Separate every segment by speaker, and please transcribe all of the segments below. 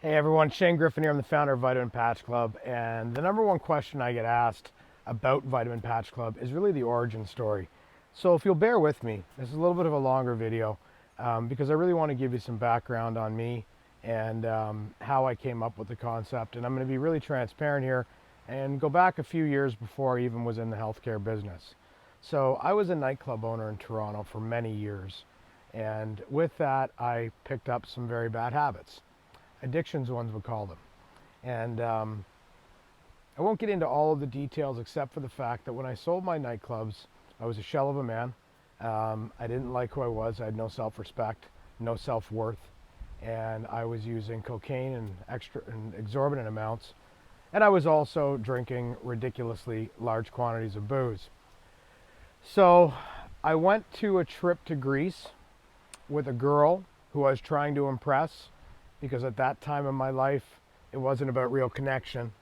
Speaker 1: Hey everyone, Shane Griffin here. I'm the founder of Vitamin Patch Club, and the number one question I get asked about Vitamin Patch Club is really the origin story. So if you'll bear with me, this is a little bit of a longer video because I really want to give you some background on me and how I came up with the concept. And I'm going to be really transparent here and go back a few years before I even was in the healthcare business. So I was a nightclub owner in Toronto for many years, and with that I picked up some very bad habits. Addictions, ones would call them. And I won't get into all of the details except for the fact that when I sold my nightclubs, I was a shell of a man. I didn't like who I was. I had no self-respect, no self-worth, and I was using cocaine in exorbitant amounts. And I was also drinking ridiculously large quantities of booze. So I went to a trip to Greece with a girl who I was trying to impress, because at that time in my life, it wasn't about real connection.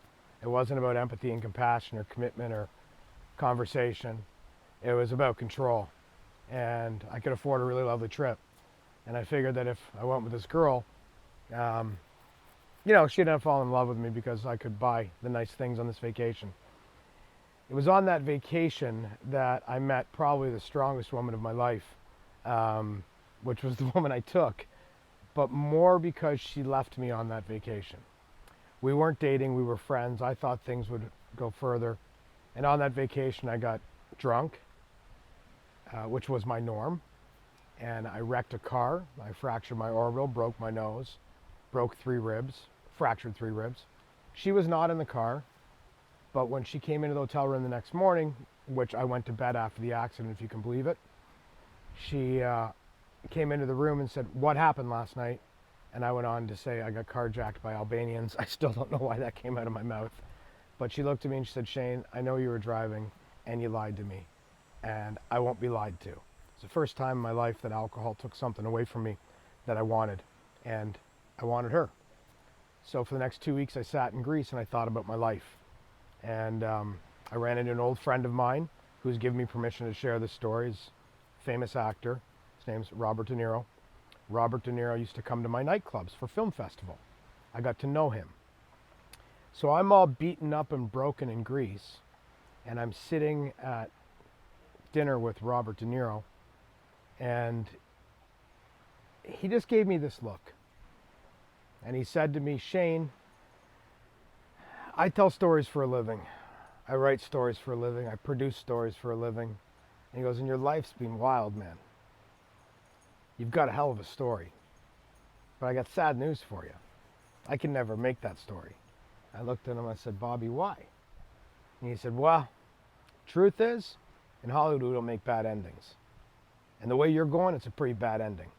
Speaker 1: It wasn't about empathy and compassion or commitment or conversation. It was about control. And I could afford a really lovely trip. And I figured that if I went with this girl, she'd have fallen in love with me because I could buy the nice things on this vacation. It was on that vacation that I met probably the strongest woman of my life, which was the woman I took, but more because she left me on that vacation. We weren't dating, we were friends. I thought things would go further. And on that vacation, I got drunk, which was my norm. And I wrecked a car. I fractured my orbital, broke my nose, broke 3 ribs, fractured 3 ribs. She was not in the car, but when she came into the hotel room the next morning, which I went to bed after the accident, if you can believe it, she came into the room and said, "What happened last night?" And I went on to say, "I got carjacked by Albanians." I still don't know why that came out of my mouth. But she looked at me and she said, "Shane, I know you were driving and you lied to me, and I won't be lied to." It's the first time in my life that alcohol took something away from me that I wanted, and I wanted her. So for the next 2 weeks, I sat in Greece and I thought about my life. And I ran into an old friend of mine who's given me permission to share this story. He's a famous actor. His name's Robert De Niro. Robert De Niro used to come to my nightclubs for film festival. I got to know him. So I'm all beaten up and broken in Greece, and I'm sitting at dinner with Robert De Niro, and he just gave me this look. And he said to me, "Shane, I tell stories for a living. I write stories for a living. I produce stories for a living." And he goes, "And your life's been wild, man. You've got a hell of a story. But I got sad news for you. I can never make that story." I looked at him, I said, "Bobby, why?" And he said, "Well, truth is, in Hollywood we don't make bad endings. And the way you're going, it's a pretty bad ending."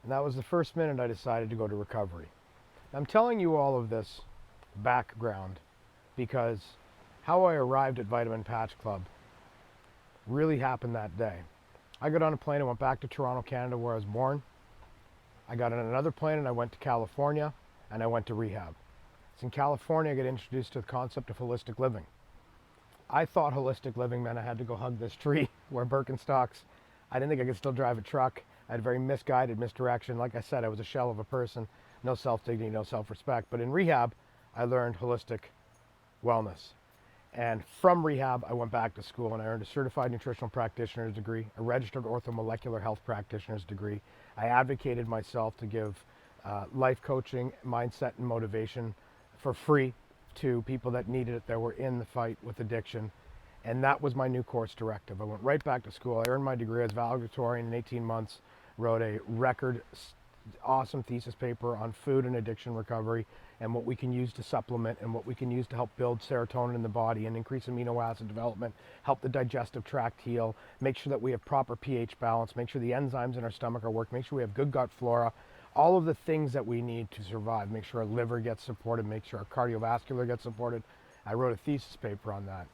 Speaker 1: And that was the first minute I decided to go to recovery. I'm telling you all of this background because how I arrived at Vitamin Patch Club really happened that day. I got on a plane and went back to Toronto, Canada, where I was born. I got on another plane and I went to California, and I went to rehab. It's in California I got introduced to the concept of holistic living. I thought holistic living meant I had to go hug this tree, wear Birkenstocks. I didn't think I could still drive a truck. I had very misguided misdirection. Like I said, I was a shell of a person. No self-dignity, no self-respect. But in rehab, I learned holistic wellness. And from rehab, I went back to school and I earned a certified nutritional practitioner's degree, a registered orthomolecular health practitioner's degree. I advocated myself to give life coaching, mindset, and motivation for free to people that needed it, that were in the fight with addiction. And that was my new course directive. I went right back to school. I earned my degree as valedictorian in 18 months, wrote a record awesome thesis paper on food and addiction recovery and what we can use to supplement and what we can use to help build serotonin in the body and increase amino acid development, help the digestive tract heal, make sure that we have proper pH balance, make sure the enzymes in our stomach are working, make sure we have good gut flora, all of the things that we need to survive, make sure our liver gets supported, make sure our cardiovascular gets supported. I wrote a thesis paper on that.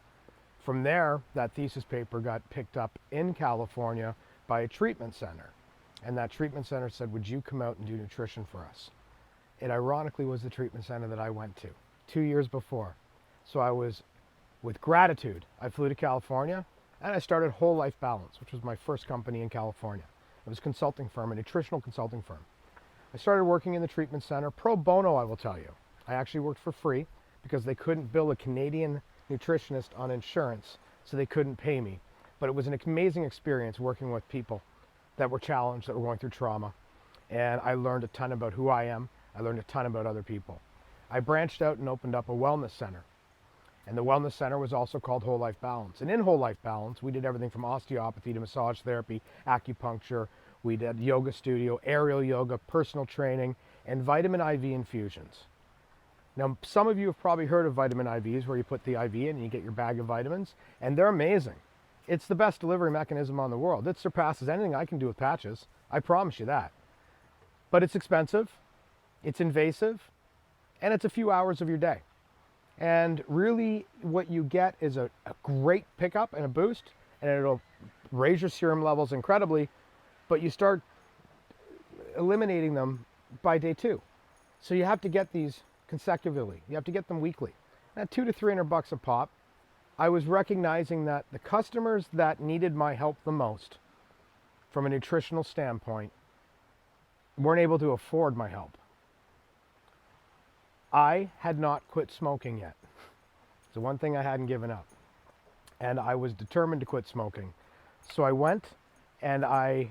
Speaker 1: From there, that thesis paper got picked up in California by a treatment center. And that treatment center said, "Would you come out and do nutrition for us?" It ironically was the treatment center that I went to 2 years before. So I was, with gratitude, I flew to California and I started Whole Life Balance, which was my first company in California. It was a consulting firm, a nutritional consulting firm. I started working in the treatment center, pro bono, I will tell you. I actually worked for free because they couldn't bill a Canadian nutritionist on insurance, so they couldn't pay me. But it was an amazing experience working with people that were challenged, that were going through trauma. And I learned a ton about who I am. I learned a ton about other people. I branched out and opened up a wellness center. And the wellness center was also called Whole Life Balance. And in Whole Life Balance, we did everything from osteopathy to massage therapy, acupuncture. We did yoga studio, aerial yoga, personal training, and vitamin IV infusions. Now, some of you have probably heard of vitamin IVs, where you put the IV in and you get your bag of vitamins, and they're amazing. It's the best delivery mechanism on the world. It surpasses anything I can do with patches. I promise you that. But it's expensive, it's invasive, and it's a few hours of your day. And really what you get is a great pickup and a boost, and it'll raise your serum levels incredibly, but you start eliminating them by day 2. So you have to get these consecutively. You have to get them weekly. At $200 to $300 a pop, I was recognizing that the customers that needed my help the most from a nutritional standpoint weren't able to afford my help. I had not quit smoking yet. It's the one thing I hadn't given up. And I was determined to quit smoking. So I went and I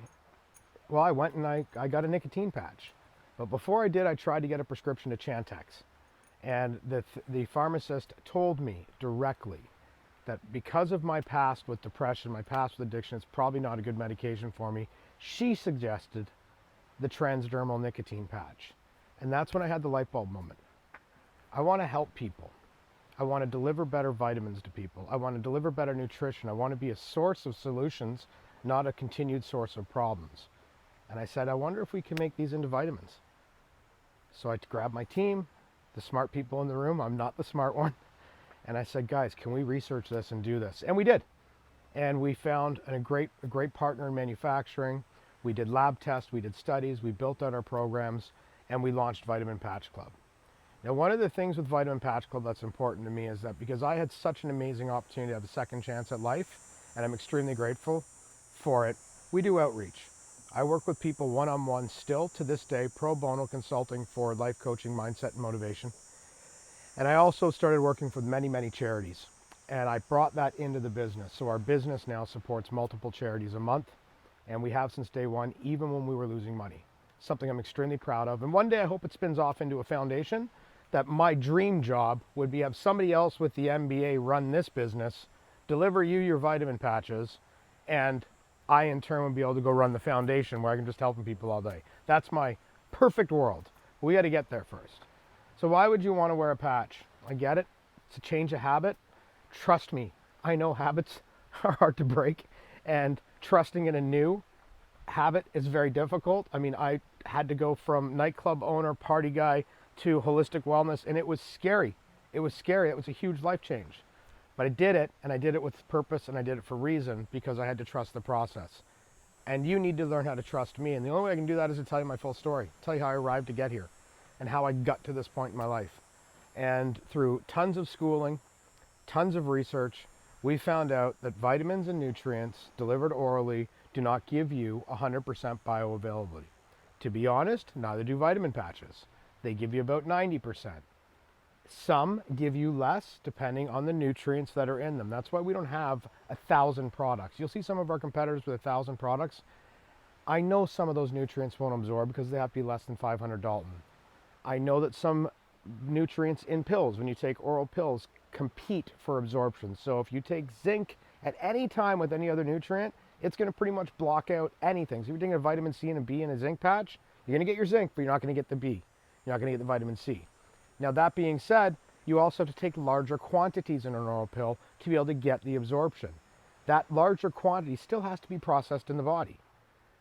Speaker 1: got a nicotine patch. But before I did, I tried to get a prescription to Chantix. And the pharmacist told me directly that because of my past with depression, my past with addiction, it's probably not a good medication for me. She suggested the transdermal nicotine patch. And that's when I had the light bulb moment. I want to help people. I want to deliver better vitamins to people. I want to deliver better nutrition. I want to be a source of solutions, not a continued source of problems. And I said, I wonder if we can make these into vitamins. So I grabbed my team, the smart people in the room. I'm not the smart one. And I said, guys, can we research this and do this? And we did. And we found a great partner in manufacturing. We did lab tests, we did studies, we built out our programs, and we launched Vitamin Patch Club. Now, one of the things with Vitamin Patch Club that's important to me is that because I had such an amazing opportunity to have a second chance at life, and I'm extremely grateful for it, we do outreach. I work with people one-on-one still to this day, pro bono consulting for life coaching, mindset, and motivation. And I also started working for many, many charities. And I brought that into the business. So our business now supports multiple charities a month. And we have since day one, even when we were losing money. Something I'm extremely proud of. And one day I hope it spins off into a foundation that my dream job would be have somebody else with the MBA run this business, deliver you your vitamin patches, and I in turn would be able to go run the foundation where I can just helping people all day. That's my perfect world. We got to get there first. So why would you want to wear a patch? I get it. It's a change of habit. Trust me, I know habits are hard to break, and trusting in a new habit is very difficult. I mean, I had to go from nightclub owner, party guy, to holistic wellness, and it was scary. It was scary. It was a huge life change. But I did it, and I did it with purpose, and I did it for reason, because I had to trust the process. And you need to learn how to trust me, and the only way I can do that is to tell you my full story, tell you how I arrived to get here, and how I got to this point in my life. And through tons of schooling, tons of research, we found out that vitamins and nutrients delivered orally do not give you 100% bioavailability. To be honest, neither do vitamin patches. They give you about 90%. Some give you less depending on the nutrients that are in them. That's why we don't have 1,000 products. You'll see some of our competitors with 1,000 products. I know some of those nutrients won't absorb because they have to be less than 500 Dalton. I know that some nutrients in pills, when you take oral pills, compete for absorption. So if you take zinc at any time with any other nutrient, it's going to pretty much block out anything. So if you're taking a vitamin C and a B in a zinc patch, you're going to get your zinc, but you're not going to get the B. You're not going to get the vitamin C. Now, that being said, you also have to take larger quantities in an oral pill to be able to get the absorption. That larger quantity still has to be processed in the body.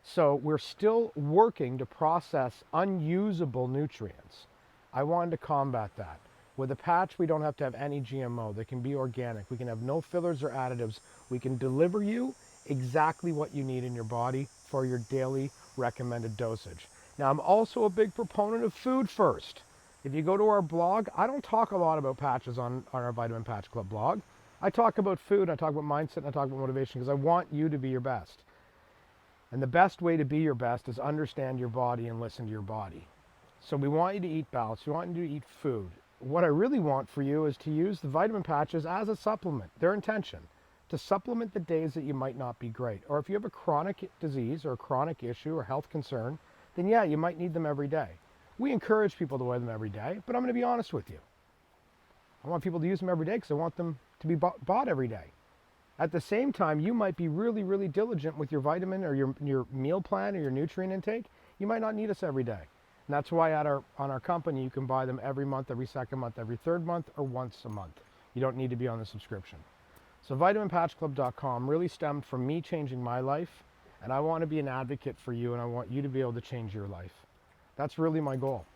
Speaker 1: So we're still working to process unusable nutrients. I wanted to combat that. With a patch, we don't have to have any GMO. They can be organic. We can have no fillers or additives. We can deliver you exactly what you need in your body for your daily recommended dosage. Now, I'm also a big proponent of food first. If you go to our blog, I don't talk a lot about patches on our Vitamin Patch Club blog. I talk about food, I talk about mindset, and I talk about motivation because I want you to be your best. And the best way to be your best is understand your body and listen to your body. So we want you to eat balanced. We want you to eat food. What I really want for you is to use the vitamin patches as a supplement. Their intention, to supplement the days that you might not be great. Or if you have a chronic disease or a chronic issue or health concern, then yeah, you might need them every day. We encourage people to wear them every day, but I'm going to be honest with you. I want people to use them every day because I want them to be bought every day. At the same time, you might be really, really diligent with your vitamin or your meal plan or your nutrient intake. You might not need us every day. And that's why on our company, you can buy them every month, every second month, every third month, or once a month. You don't need to be on the subscription. So vitaminpatchclub.com really stemmed from me changing my life, and I want to be an advocate for you, and I want you to be able to change your life. That's really my goal.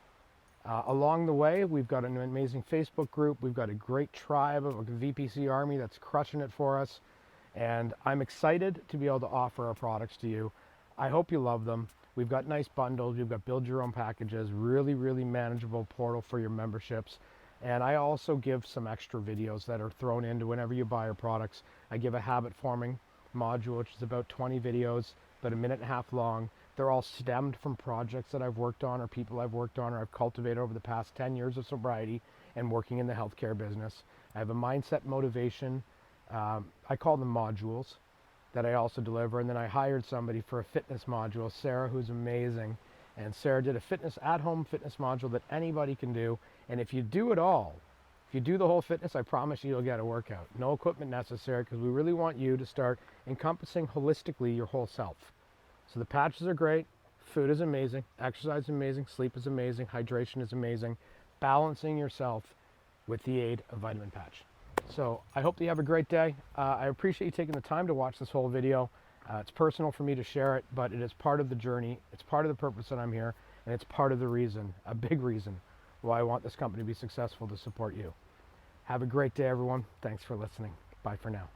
Speaker 1: Along the way, we've got an amazing Facebook group. We've got a great tribe of a VPC army that's crushing it for us. And I'm excited to be able to offer our products to you. I hope you love them. We've got nice bundles. We've got build your own packages, really, really manageable portal for your memberships. And I also give some extra videos that are thrown into whenever you buy our products. I give a habit forming module, which is about 20 videos, about a minute and a half long. They're all stemmed from projects that I've worked on or people I've worked on or I've cultivated over the past 10 years of sobriety and working in the healthcare business. I have a mindset motivation. I call them modules that I also deliver. And then I hired somebody for a fitness module, Sarah, who's amazing. And Sarah did a at-home fitness module that anybody can do. And if you do it all, if you do the whole fitness, I promise you'll get a workout. No equipment necessary, because we really want you to start encompassing holistically your whole self. So the patches are great, food is amazing, exercise is amazing, sleep is amazing, hydration is amazing, balancing yourself with the aid of Vitamin Patch. So I hope that you have a great day. I appreciate you taking the time to watch this whole video. It's personal for me to share it, but it is part of the journey. It's part of the purpose that I'm here, and it's part of the reason, a big reason, why I want this company to be successful, to support you. Have a great day, everyone. Thanks for listening. Bye for now.